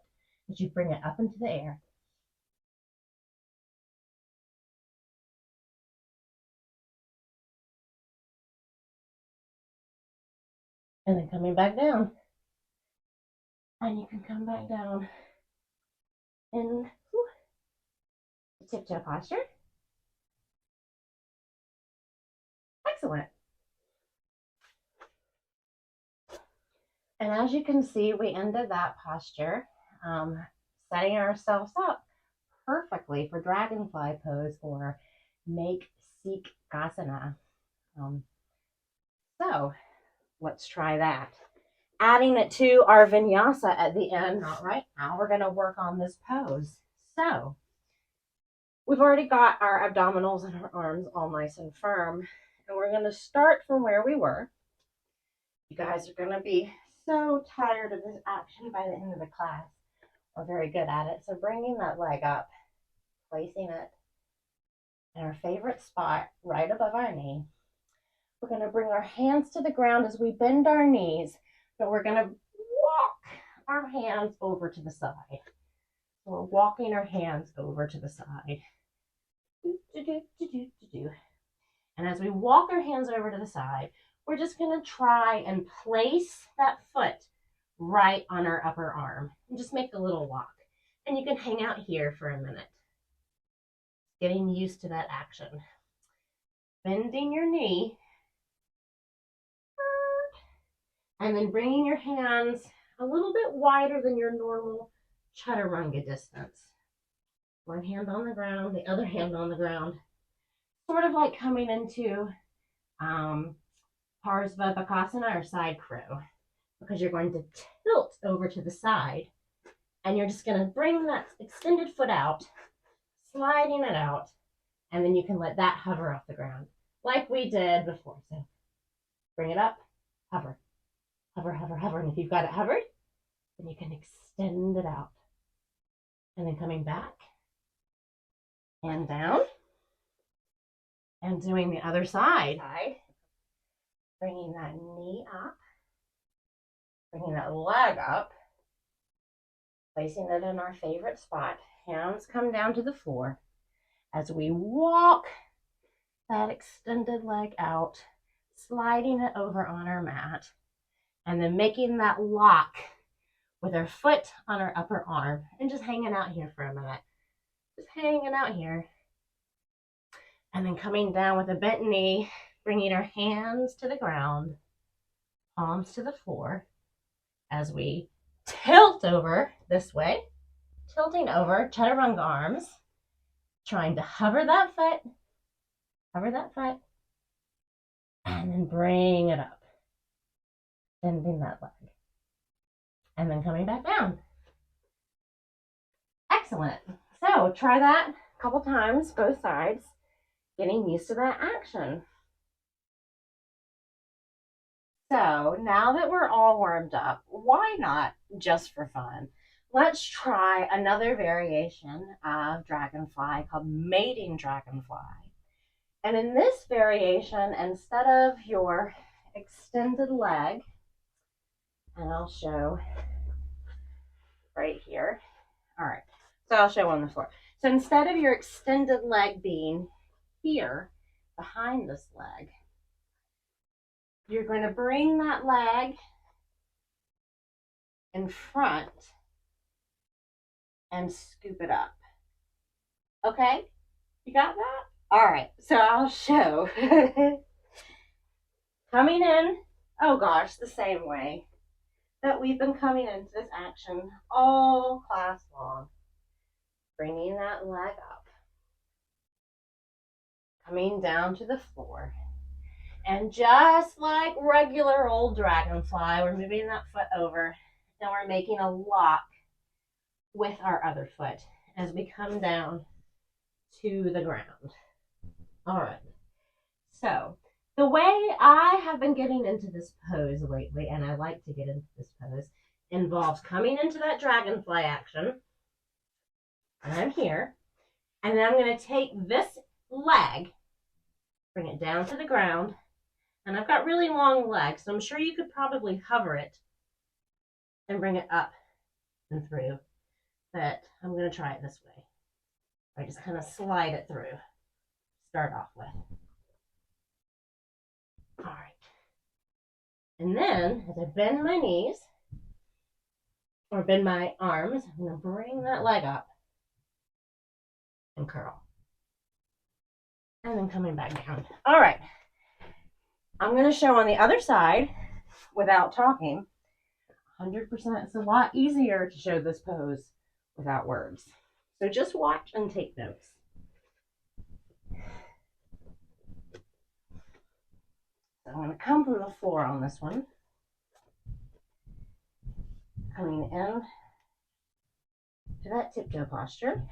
as you bring it up into the air. And then coming back down. And you can come back down in tiptoe posture. Excellent. And as you can see, we ended that posture, setting ourselves up perfectly for dragonfly pose or Maksikanasana. So let's try that. Adding it to our vinyasa at the end. All right, now we're going to work on this pose. So we've already got our abdominals and our arms all nice and firm, and we're going to start from where we were. You guys are going to be so tired of this action by the end of the class. We're very good at it. So bringing that leg up, placing it in our favorite spot right above our knee. We're going to bring our hands to the ground as we bend our knees, but we're going to walk our hands over to the side. So we're walking our hands over to the side. And as we walk our hands over to the side, we're just going to try and place that foot right on our upper arm and just make a little walk. And you can hang out here for a minute, getting used to that action. Bending your knee, and then bringing your hands a little bit wider than your normal chaturanga distance. One hand on the ground, the other hand on the ground, sort of like coming into Parsvabhakasana or side crow, because you're going to tilt over to the side, and you're just going to bring that extended foot out, sliding it out, and then you can let that hover off the ground like we did before. So bring it up, hover, hover, hover, hover, and if you've got it hovered, then you can extend it out. And then coming back and down, and doing the other side. Bringing that knee up, bringing that leg up, placing it in our favorite spot. Hands come down to the floor as we walk that extended leg out, sliding it over on our mat, and then making that lock with our foot on our upper arm and just hanging out here for a minute. Just hanging out here. And then coming down with a bent knee, bringing our hands to the ground, palms to the floor as we tilt over this way, tilting over, chaturanga arms, trying to hover that foot, and then bring it up, bending that leg, and then coming back down. Excellent. So try that a couple times, both sides, getting used to that action. So now that we're all warmed up, why not, just for fun, let's try another variation of Dragonfly called Mating Dragonfly. And in this variation, instead of your extended leg, and I'll show right here. All right, so I'll show on the floor. So instead of your extended leg being here behind this leg, you're going to bring that leg in front and scoop it up. Okay, you got that? All right, so I'll show. Coming in, oh gosh, the same way that we've been coming into this action all class long. Bringing that leg up, coming down to the floor. And just like regular old Dragonfly, we're moving that foot over and we're making a lock with our other foot as we come down to the ground. All right. So the way I have been getting into this pose lately, and I like to get into this pose, involves coming into that Dragonfly action. And I'm here. And then I'm going to take this leg, bring it down to the ground. And I've got really long legs, so I'm sure you could probably hover it and bring it up and through. But I'm going to try it this way. I just kind of slide it through. Start off with. All right. And then, as I bend my knees, or bend my arms, I'm going to bring that leg up and curl. And then coming back down. All right. I'm going to show on the other side without talking. 100%. It's a lot easier to show this pose without words. So just watch and take notes. So I'm going to come from the floor on this one. Coming in to that tiptoe posture.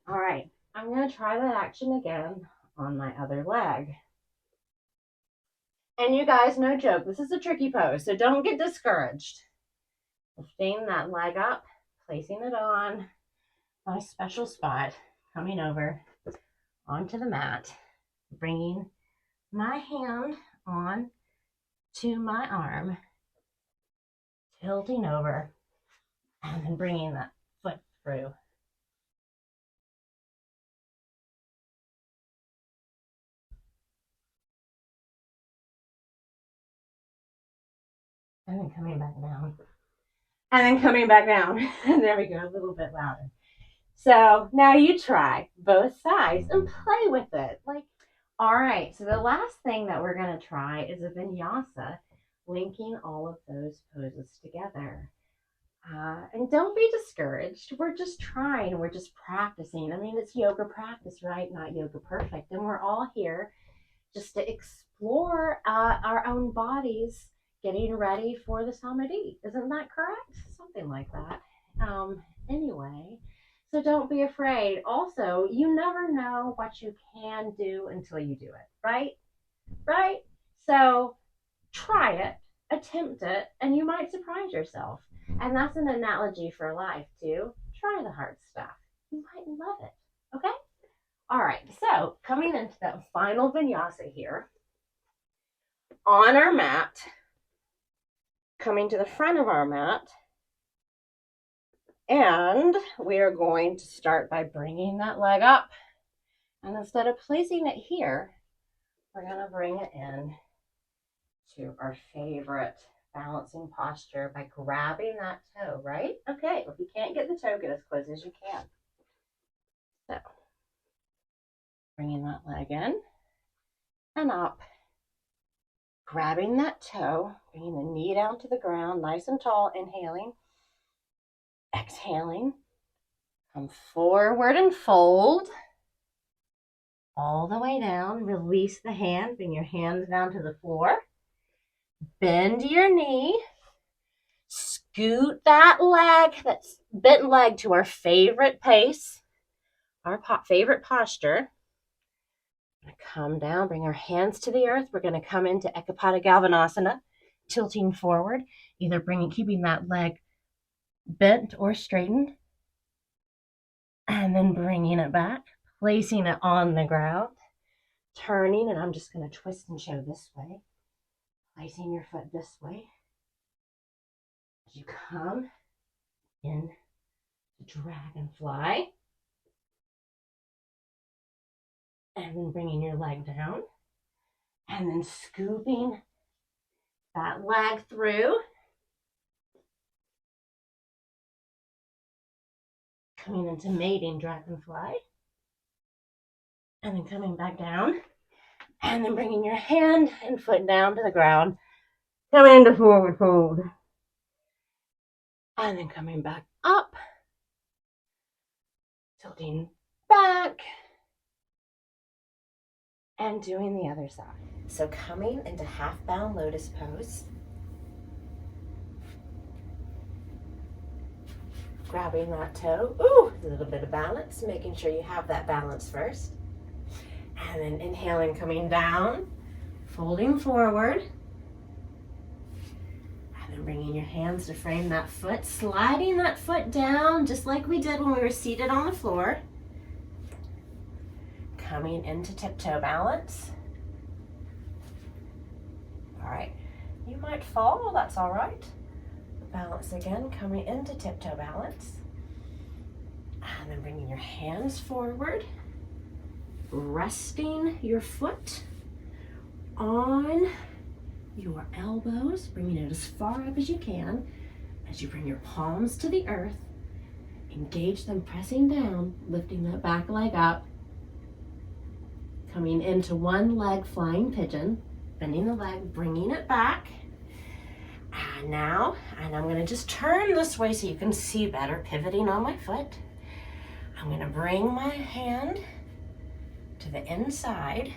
All right, I'm going to try that action again on my other leg. And you guys, no joke, this is a tricky pose, so don't get discouraged. Lifting that leg up, placing it on my special spot, coming over onto the mat, bringing my hand on to my arm, tilting over, and then bringing that foot through. And then coming back down. And then coming back down. There we go, a little bit louder. So now you try both sides and play with it. All right, so the last thing that we're going to try is a vinyasa, linking all of those poses together. And don't be discouraged. We're just trying. We're just practicing. I mean, it's yoga practice, right? Not yoga perfect. And we're all here just to explore our own bodies, getting ready for the samadhi. Isn't that correct? Something like that. Anyway, so don't be afraid. Also, you never know what you can do until you do it, right? Right? So try it, attempt it, and you might surprise yourself. And that's an analogy for life too. Try the hard stuff. You might love it. Okay? All right, so coming into that final vinyasa here, on our mat, coming to the front of our mat, and we are going to start by bringing that leg up. And instead of placing it here, we're going to bring it in to our favorite balancing posture by grabbing that toe, right? Okay, if you can't get the toe, get as close as you can. So, bringing that leg in and up. Grabbing that toe, bringing the knee down to the ground, nice and tall, inhaling. Exhaling. Come forward and fold. All the way down, release the hand, bring your hands down to the floor. Bend your knee. Scoot that leg, that bent leg, to our favorite pace, our favorite posture. We're going to come down, bring our hands to the earth. We're going to come into Galavasana, tilting forward, either keeping that leg bent or straightened, and then bringing it back, placing it on the ground, turning, and I'm just going to twist and show this way, placing your foot this way. As you come in to Dragonfly, and then bringing your leg down, and then scooping that leg through, coming into mating Dragonfly, and then coming back down, and then bringing your hand and foot down to the ground, coming into forward fold, and then coming back up, tilting back, and doing the other side. So coming into half bound lotus pose, grabbing that toe, a little bit of balance, making sure you have that balance first, and then inhaling, coming down, folding forward, and then bringing your hands to frame that foot, sliding that foot down just like we did when we were seated on the floor. Coming into tiptoe balance. All right, you might fall, that's all right. Balance again, coming into tiptoe balance. And then bringing your hands forward, resting your foot on your elbows, bringing it as far up as you can. As you bring your palms to the earth, engage them, pressing down, lifting that back leg up, coming into one leg flying pigeon, bending the leg, bringing it back. And now, and I'm going to just turn this way so you can see better, pivoting on my foot. I'm going to bring my hand to the inside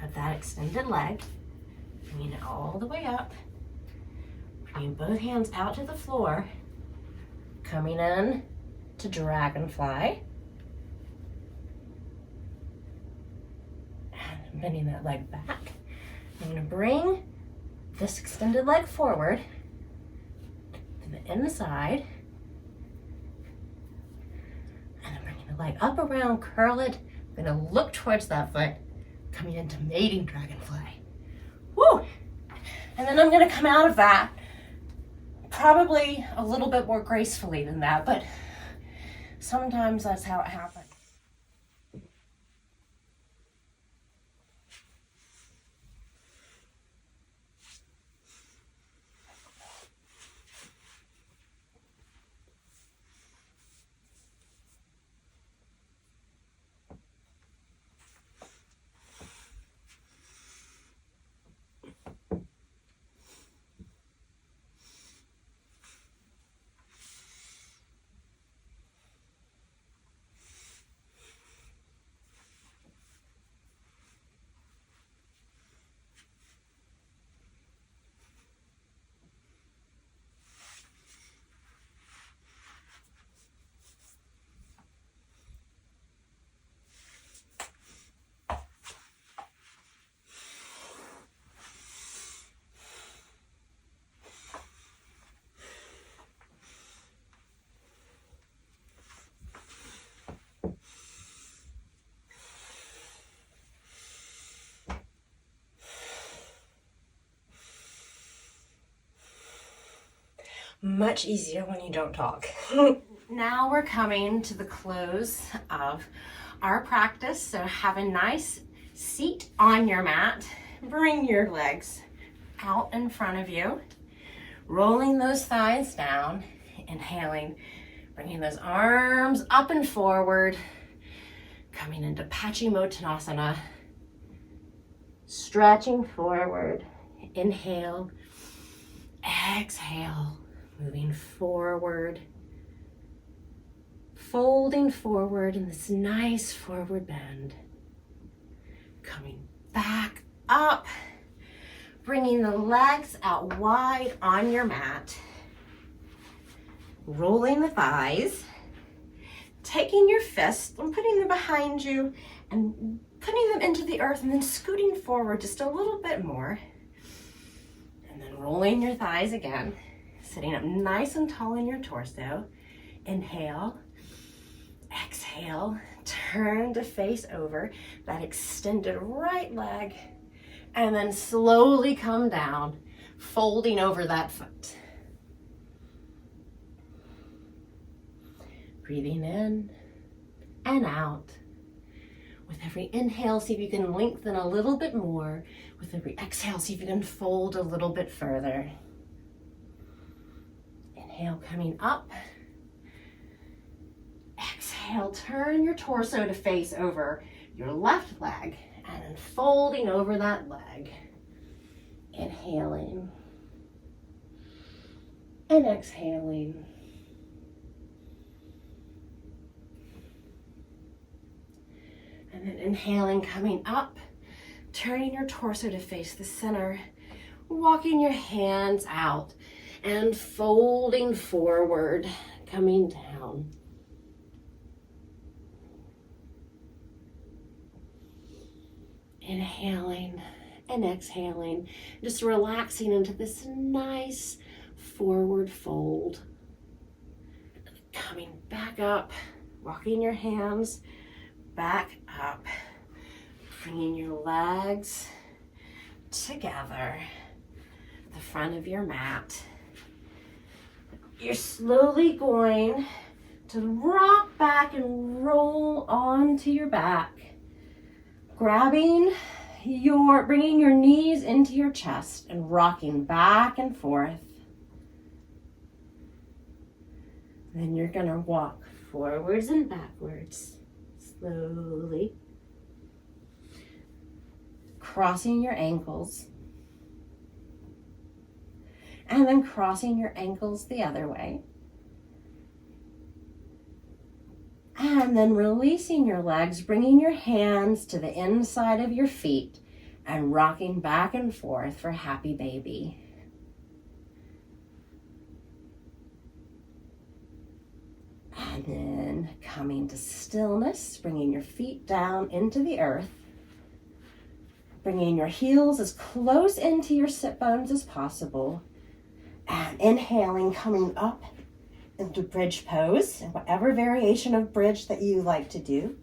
of that extended leg, bringing it all the way up, bringing both hands out to the floor, coming in to Dragonfly, and bending that leg back. I'm going to bring this extended leg forward to the inside, and I'm bringing the leg up around, curl it. I'm going to look towards that foot, coming into mating Dragonfly. Woo! And then I'm going to come out of that, probably a little bit more gracefully than that, but sometimes that's how it happens. Much easier when you don't talk. Now we're coming to the close of our practice. So have a nice seat on your mat. Bring your legs out in front of you. Rolling those thighs down, inhaling, bringing those arms up and forward, coming into Paschimottanasana, stretching forward, inhale, exhale, moving forward, folding forward in this nice forward bend, coming back up, bringing the legs out wide on your mat, rolling the thighs, taking your fists and putting them behind you and putting them into the earth and then scooting forward just a little bit more. And then rolling your thighs again, sitting up nice and tall in your torso. Inhale, exhale, turn to face over that extended right leg, and then slowly come down, folding over that foot. Breathing in and out. With every inhale, see if you can lengthen a little bit more. With every exhale, see if you can fold a little bit further. Inhale, coming up. Exhale, turn your torso to face over your left leg and then folding over that leg. Inhaling and exhaling. And then inhaling, coming up, turning your torso to face the center, walking your hands out and folding forward, coming down. Inhaling and exhaling, just relaxing into this nice forward fold. Coming back up, walking your hands back up, bringing your legs together at the front of your mat. You're slowly going to rock back and roll onto your back, bringing your knees into your chest and rocking back and forth. Then you're going to walk forwards and backwards. Slowly crossing your ankles and then crossing your ankles the other way and then releasing your legs, bringing your hands to the inside of your feet and rocking back and forth for happy baby. And then coming to stillness, bringing your feet down into the earth, bringing your heels as close into your sit bones as possible, and inhaling, coming up into bridge pose. And whatever variation of bridge that you like to do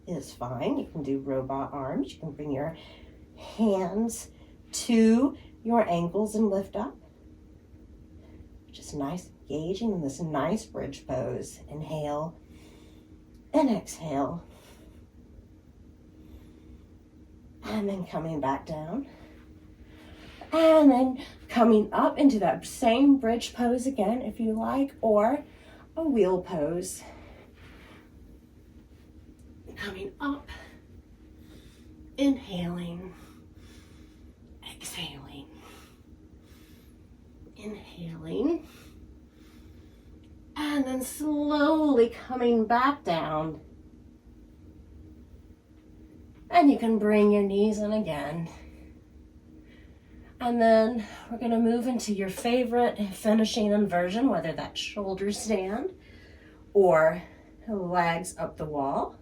is fine. You can do robot arms. You can bring your hands to your ankles and lift up. Just nice. Engaging in this nice bridge pose. Inhale and exhale. And then coming back down. And then coming up into that same bridge pose again, if you like, or a wheel pose. Coming up, inhaling, exhaling, inhaling. And then slowly coming back down. And you can bring your knees in again. And then we're going to move into your favorite finishing inversion, whether that's shoulder stand or legs up the wall.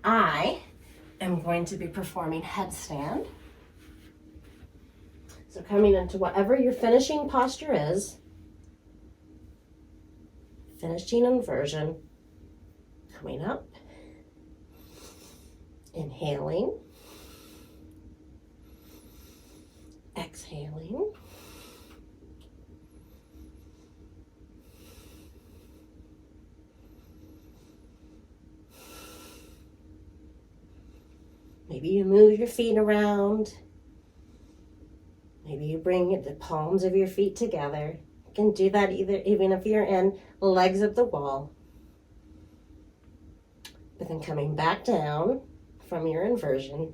I am going to be performing headstand. So coming into whatever your finishing posture is, finishing inversion, coming up, inhaling, exhaling, maybe you move your feet around, maybe you bring the palms of your feet together. You can do that even if you're in legs up the wall. But then coming back down from your inversion.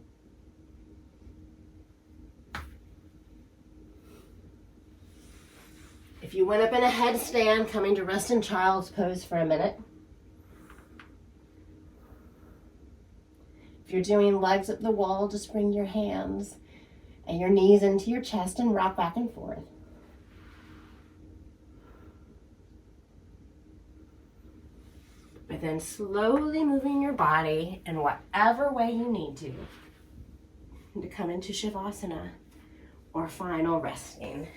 If you went up in a headstand, coming to rest in child's pose for a minute. If you're doing legs up the wall, just bring your hands and your knees into your chest and rock back and forth. But then slowly moving your body in whatever way you need to come into Shavasana or final resting.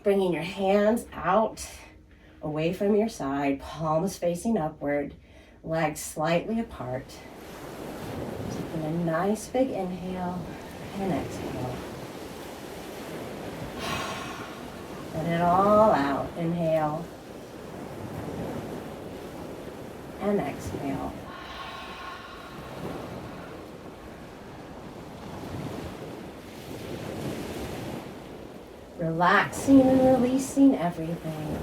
Bringing your hands out, away from your side, palms facing upward, legs slightly apart. Taking a nice big inhale and exhale. Let it all out. Inhale and exhale. Relaxing and releasing everything.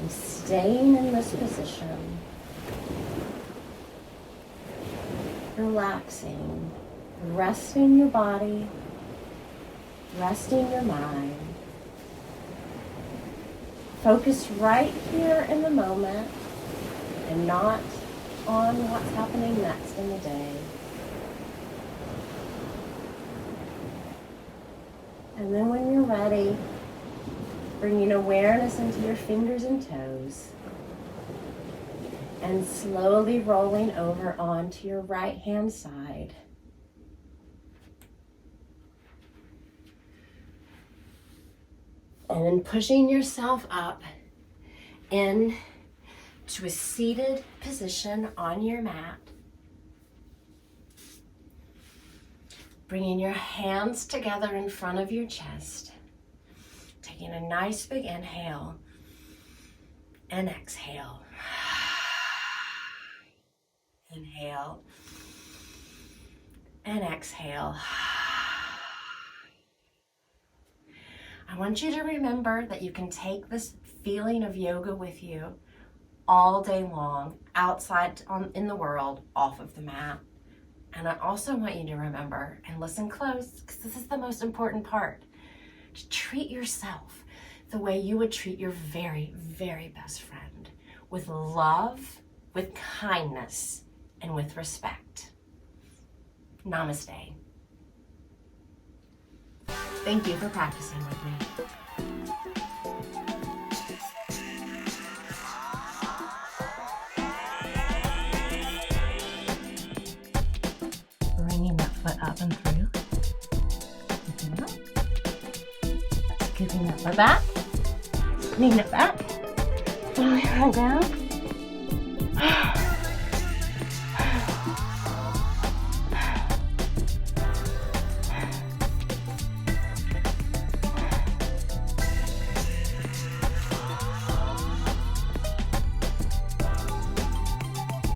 And staying in this position. Relaxing. Resting your body. Resting your mind. Focus right here in the moment and not on what's happening next in the day. And then when you're ready, bringing awareness into your fingers and toes and slowly rolling over onto your right hand side. And then pushing yourself up into a seated position on your mat. Bringing your hands together in front of your chest. Taking a nice big inhale and exhale. Inhale and exhale. I want you to remember that you can take this feeling of yoga with you all day long, outside in the world, off of the mat. And I also want you to remember, and listen close, because this is the most important part, to treat yourself the way you would treat your very, very best friend, with love, with kindness, and with respect. Namaste. Thank you for practicing with me. Bringing that foot up and through. Scooping that foot back. Bringing it back. Pulling it down.